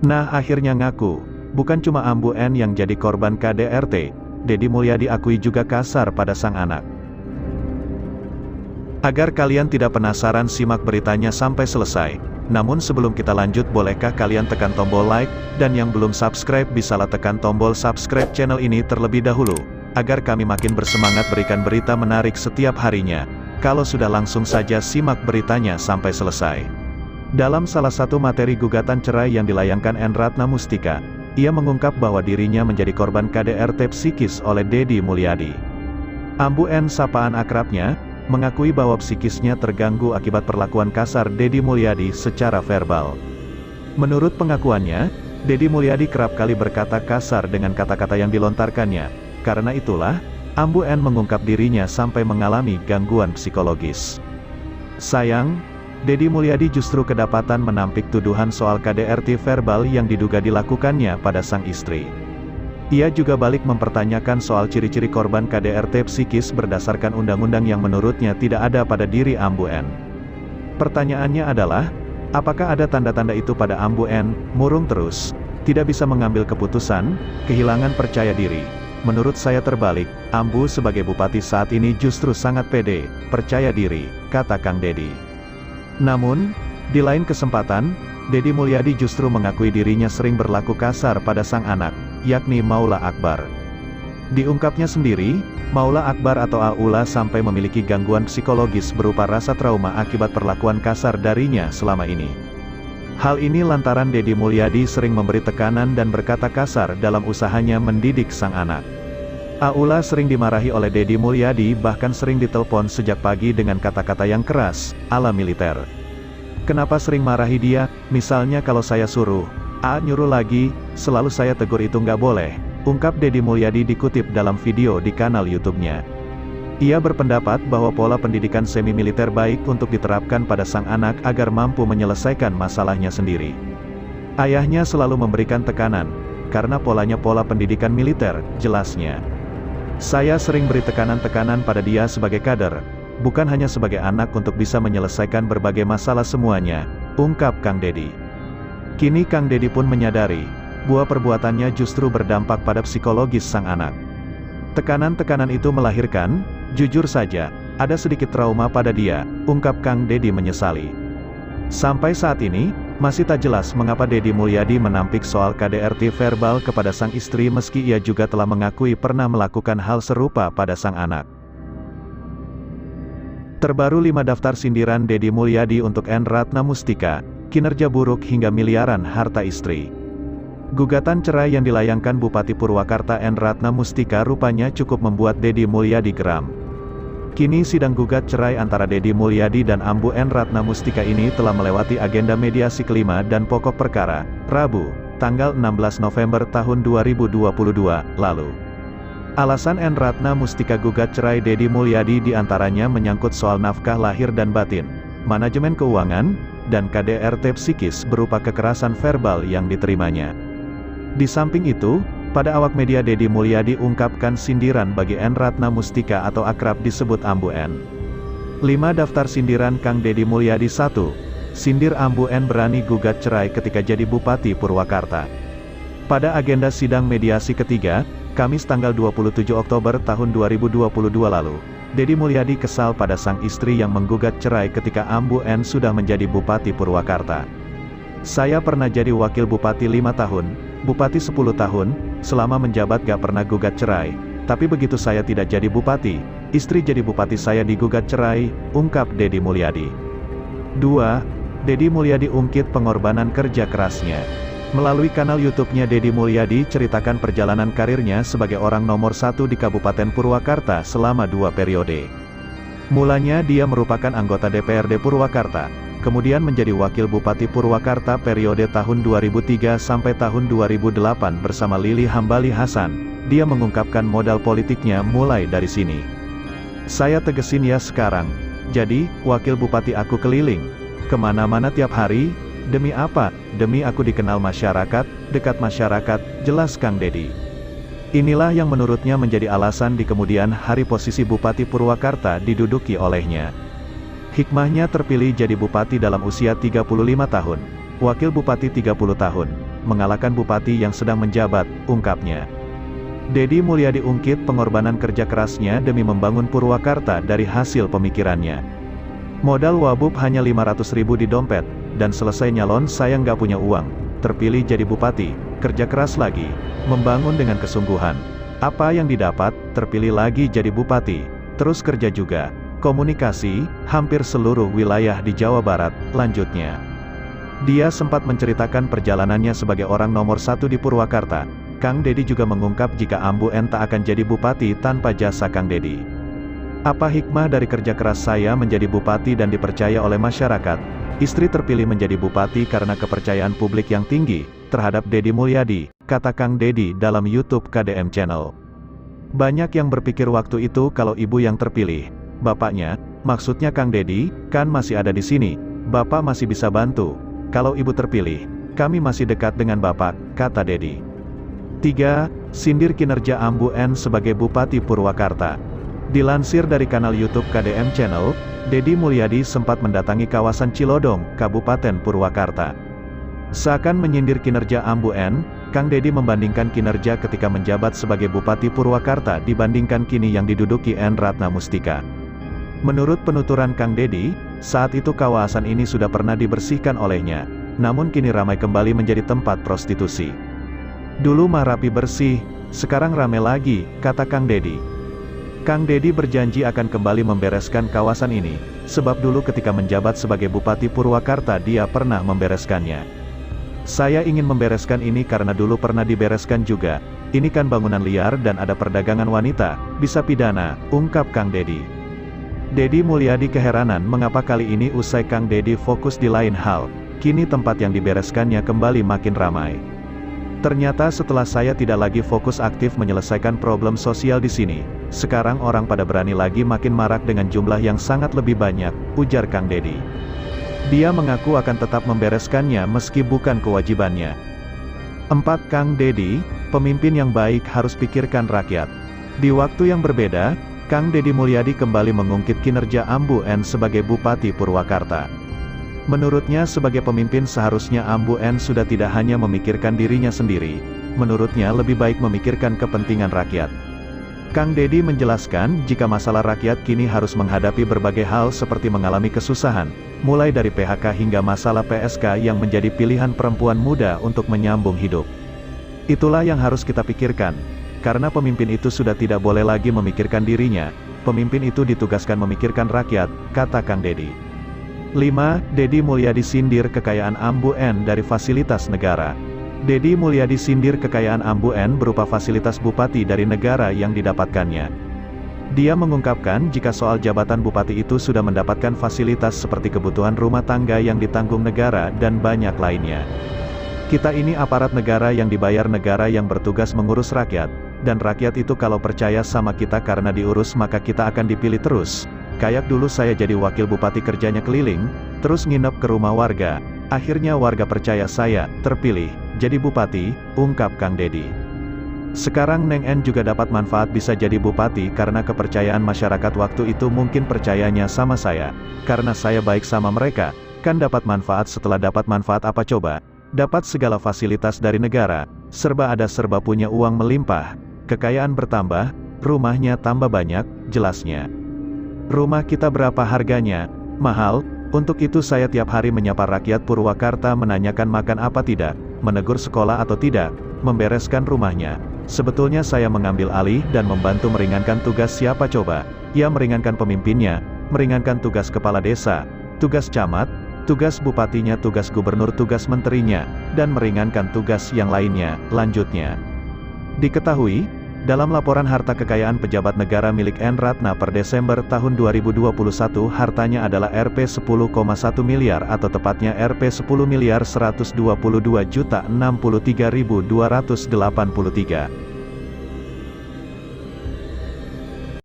Nah akhirnya ngaku, bukan cuma Ambu N yang jadi korban KDRT, Deddy Mulyadi akui juga kasar pada sang anak. Agar kalian tidak penasaran simak beritanya sampai selesai. Namun sebelum kita lanjut bolehkah kalian tekan tombol like, dan yang belum subscribe bisalah tekan tombol subscribe channel ini terlebih dahulu, agar kami makin bersemangat berikan berita menarik setiap harinya. Kalau sudah langsung saja simak beritanya sampai selesai. Dalam salah satu materi gugatan cerai yang dilayangkan N. Ratna Mustika, ia mengungkap bahwa dirinya menjadi korban KDRT psikis oleh Deddy Mulyadi. Ambu N, sapaan akrabnya, mengakui bahwa psikisnya terganggu akibat perlakuan kasar Deddy Mulyadi secara verbal. Menurut pengakuannya, Deddy Mulyadi kerap kali berkata kasar dengan kata-kata yang dilontarkannya. Karena itulah, Ambu N mengungkap dirinya sampai mengalami gangguan psikologis. Sayang, Deddy Mulyadi justru kedapatan menampik tuduhan soal KDRT verbal yang diduga dilakukannya pada sang istri. Ia juga balik mempertanyakan soal ciri-ciri korban KDRT psikis berdasarkan undang-undang yang menurutnya tidak ada pada diri Ambu N. Pertanyaannya adalah, apakah ada tanda-tanda itu pada Ambu N? Murung terus, tidak bisa mengambil keputusan, kehilangan percaya diri. Menurut saya terbalik, Ambu sebagai bupati saat ini justru sangat pede, percaya diri, kata Kang Deddy. Namun, di lain kesempatan, Deddy Mulyadi justru mengakui dirinya sering berlaku kasar pada sang anak, yakni Maula Akbar. Diungkapnya sendiri, Maula Akbar atau Aula sampai memiliki gangguan psikologis berupa rasa trauma akibat perlakuan kasar darinya selama ini. Hal ini lantaran Deddy Mulyadi sering memberi tekanan dan berkata kasar dalam usahanya mendidik sang anak. Aula sering dimarahi oleh Deddy Mulyadi, bahkan sering ditelepon sejak pagi dengan kata-kata yang keras, ala militer. Kenapa sering marahi dia? Misalnya kalau saya suruh A nyuruh lagi, selalu saya tegur itu nggak boleh, ungkap Deddy Mulyadi dikutip dalam video di kanal YouTube-nya. Ia berpendapat bahwa pola pendidikan semi-militer baik untuk diterapkan pada sang anak agar mampu menyelesaikan masalahnya sendiri. Ayahnya selalu memberikan tekanan, karena polanya pola pendidikan militer, jelasnya. Saya sering beri tekanan-tekanan pada dia sebagai kader, bukan hanya sebagai anak untuk bisa menyelesaikan berbagai masalah semuanya, ungkap Kang Deddy. Kini Kang Deddy pun menyadari, buah perbuatannya justru berdampak pada psikologis sang anak. Tekanan-tekanan itu melahirkan, jujur saja, ada sedikit trauma pada dia, ungkap Kang Deddy menyesali. Sampai saat ini, masih tak jelas mengapa Deddy Mulyadi menampik soal KDRT verbal kepada sang istri meski ia juga telah mengakui pernah melakukan hal serupa pada sang anak. Terbaru 5 daftar sindiran Deddy Mulyadi untuk N. Ratna Mustika, kinerja buruk hingga miliaran harta istri. Gugatan cerai yang dilayangkan Bupati Purwakarta N. Ratna Mustika rupanya cukup membuat Deddy Mulyadi geram. Kini sidang gugat cerai antara Deddy Mulyadi dan Ambu N. Ratna Mustika ini telah melewati agenda mediasi kelima dan pokok perkara, Rabu, tanggal 16 November tahun 2022, lalu. Alasan N. Ratna Mustika gugat cerai Deddy Mulyadi diantaranya menyangkut soal nafkah lahir dan batin, manajemen keuangan, dan KDRT psikis berupa kekerasan verbal yang diterimanya. Di samping itu, pada awak media Deddy Mulyadi ungkapkan sindiran bagi N. Ratna Mustika atau akrab disebut Ambu N. 5 daftar sindiran Kang Deddy Mulyadi. 1. Sindir Ambu N berani gugat cerai ketika jadi Bupati Purwakarta. Pada agenda sidang mediasi ketiga, Kamis tanggal 27 Oktober tahun 2022 lalu, Deddy Mulyadi kesal pada sang istri yang menggugat cerai ketika Ambu N sudah menjadi Bupati Purwakarta. Saya pernah jadi wakil bupati 5 tahun, bupati 10 tahun, selama menjabat gak pernah gugat cerai, tapi begitu saya tidak jadi bupati, istri jadi bupati saya digugat cerai, ungkap Deddy Mulyadi. 2. Deddy Mulyadi ungkit pengorbanan kerja kerasnya. Melalui kanal YouTube-nya Deddy Mulyadi ceritakan perjalanan karirnya sebagai orang nomor 1 di Kabupaten Purwakarta selama 2 periode. Mulanya dia merupakan anggota DPRD Purwakarta, kemudian menjadi wakil Bupati Purwakarta periode tahun 2003 sampai tahun 2008 bersama Lili Hambali Hasan. Dia mengungkapkan modal politiknya mulai dari sini. Saya tegesin ya sekarang, jadi, wakil bupati aku keliling kemana-mana tiap hari. Demi apa? Demi aku dikenal masyarakat, dekat masyarakat, jelas Kang Deddy. Inilah yang menurutnya menjadi alasan di kemudian hari posisi Bupati Purwakarta diduduki olehnya. Hikmahnya terpilih jadi bupati dalam usia 35 tahun, wakil bupati 30 tahun. mengalahkan bupati yang sedang menjabat, ungkapnya. Deddy Mulyadi ungkit pengorbanan kerja kerasnya demi membangun Purwakarta dari hasil pemikirannya. Modal wabub hanya 500.000 di dompet, dan selesai nyalon saya nggak punya uang. Terpilih jadi bupati, kerja keras lagi, membangun dengan kesungguhan. Apa yang didapat, terpilih lagi jadi bupati, terus kerja juga, komunikasi, hampir seluruh wilayah di Jawa Barat, lanjutnya. Dia sempat menceritakan perjalanannya sebagai orang nomor 1 di Purwakarta. Kang Deddy juga mengungkap jika Ambu N tak akan jadi bupati tanpa jasa Kang Deddy. Apa hikmah dari kerja keras saya menjadi bupati dan dipercaya oleh masyarakat? Istri terpilih menjadi bupati karena kepercayaan publik yang tinggi terhadap Deddy Mulyadi, kata Kang Deddy dalam YouTube KDM Channel. Banyak yang berpikir waktu itu kalau ibu yang terpilih, bapaknya, maksudnya Kang Deddy, kan masih ada di sini, bapak masih bisa bantu. Kalau ibu terpilih, kami masih dekat dengan bapak, kata Deddy. 3. Sindir kinerja Ambu N sebagai Bupati Purwakarta. Dilansir dari kanal YouTube KDM Channel, Deddy Mulyadi sempat mendatangi kawasan Cilodong, Kabupaten Purwakarta. Seakan menyindir kinerja Ambu N, Kang Deddy membandingkan kinerja ketika menjabat sebagai Bupati Purwakarta dibandingkan kini yang diduduki N. Ratna Mustika. Menurut penuturan Kang Deddy, saat itu kawasan ini sudah pernah dibersihkan olehnya, namun kini ramai kembali menjadi tempat prostitusi. Dulu mah rapi bersih, sekarang rame lagi, kata Kang Deddy. Kang Deddy berjanji akan kembali membereskan kawasan ini, sebab dulu ketika menjabat sebagai Bupati Purwakarta dia pernah membereskannya. Saya ingin membereskan ini karena dulu pernah dibereskan juga, ini kan bangunan liar dan ada perdagangan wanita, bisa pidana, ungkap Kang Deddy. Deddy Mulyadi keheranan mengapa kali ini usai Kang Deddy fokus di lain hal, kini tempat yang dibereskannya kembali makin ramai. Ternyata setelah saya tidak lagi fokus aktif menyelesaikan problem sosial di sini, sekarang orang pada berani lagi makin marak dengan jumlah yang sangat lebih banyak, ujar Kang Deddy. Dia mengaku akan tetap membereskannya meski bukan kewajibannya. 4. Kang Deddy, pemimpin yang baik harus pikirkan rakyat. Di waktu yang berbeda, Kang Deddy Mulyadi kembali mengungkit kinerja Ambu N sebagai Bupati Purwakarta. Menurutnya sebagai pemimpin seharusnya Ambu N sudah tidak hanya memikirkan dirinya sendiri, menurutnya lebih baik memikirkan kepentingan rakyat. Kang Deddy menjelaskan jika masalah rakyat kini harus menghadapi berbagai hal seperti mengalami kesusahan, mulai dari PHK hingga masalah PSK yang menjadi pilihan perempuan muda untuk menyambung hidup. Itulah yang harus kita pikirkan, karena pemimpin itu sudah tidak boleh lagi memikirkan dirinya, pemimpin itu ditugaskan memikirkan rakyat, kata Kang Deddy. 5. Deddy Mulyadi sindir kekayaan Ambu N dari fasilitas negara. Deddy Mulyadi sindir kekayaan Ambu N berupa fasilitas bupati dari negara yang didapatkannya. Dia mengungkapkan jika soal jabatan bupati itu sudah mendapatkan fasilitas seperti kebutuhan rumah tangga yang ditanggung negara dan banyak lainnya. Kita ini aparat negara yang dibayar negara yang bertugas mengurus rakyat, dan rakyat itu kalau percaya sama kita karena diurus maka kita akan dipilih terus. Kayak dulu saya jadi wakil bupati kerjanya keliling, terus nginep ke rumah warga, akhirnya warga percaya saya, terpilih, jadi bupati, ungkap Kang Deddy. Sekarang Neng N juga dapat manfaat bisa jadi bupati karena kepercayaan masyarakat waktu itu mungkin percayanya sama saya, karena saya baik sama mereka, kan dapat manfaat setelah dapat manfaat apa coba? Dapat segala fasilitas dari negara, serba ada serba punya uang melimpah, kekayaan bertambah, rumahnya tambah banyak, jelasnya. Rumah kita berapa harganya? Mahal, untuk itu saya tiap hari menyapa rakyat Purwakarta menanyakan makan apa tidak, menegur sekolah atau tidak, membereskan rumahnya. Sebetulnya saya mengambil alih dan membantu meringankan tugas siapa coba? Ya meringankan pemimpinnya, meringankan tugas kepala desa, tugas camat, tugas bupatinya, tugas gubernur, tugas menterinya, dan meringankan tugas yang lainnya, lanjutnya. Diketahui, dalam laporan harta kekayaan pejabat negara milik N. Ratna per Desember tahun 2021 hartanya adalah Rp10,1 miliar atau tepatnya Rp10.122.063.283.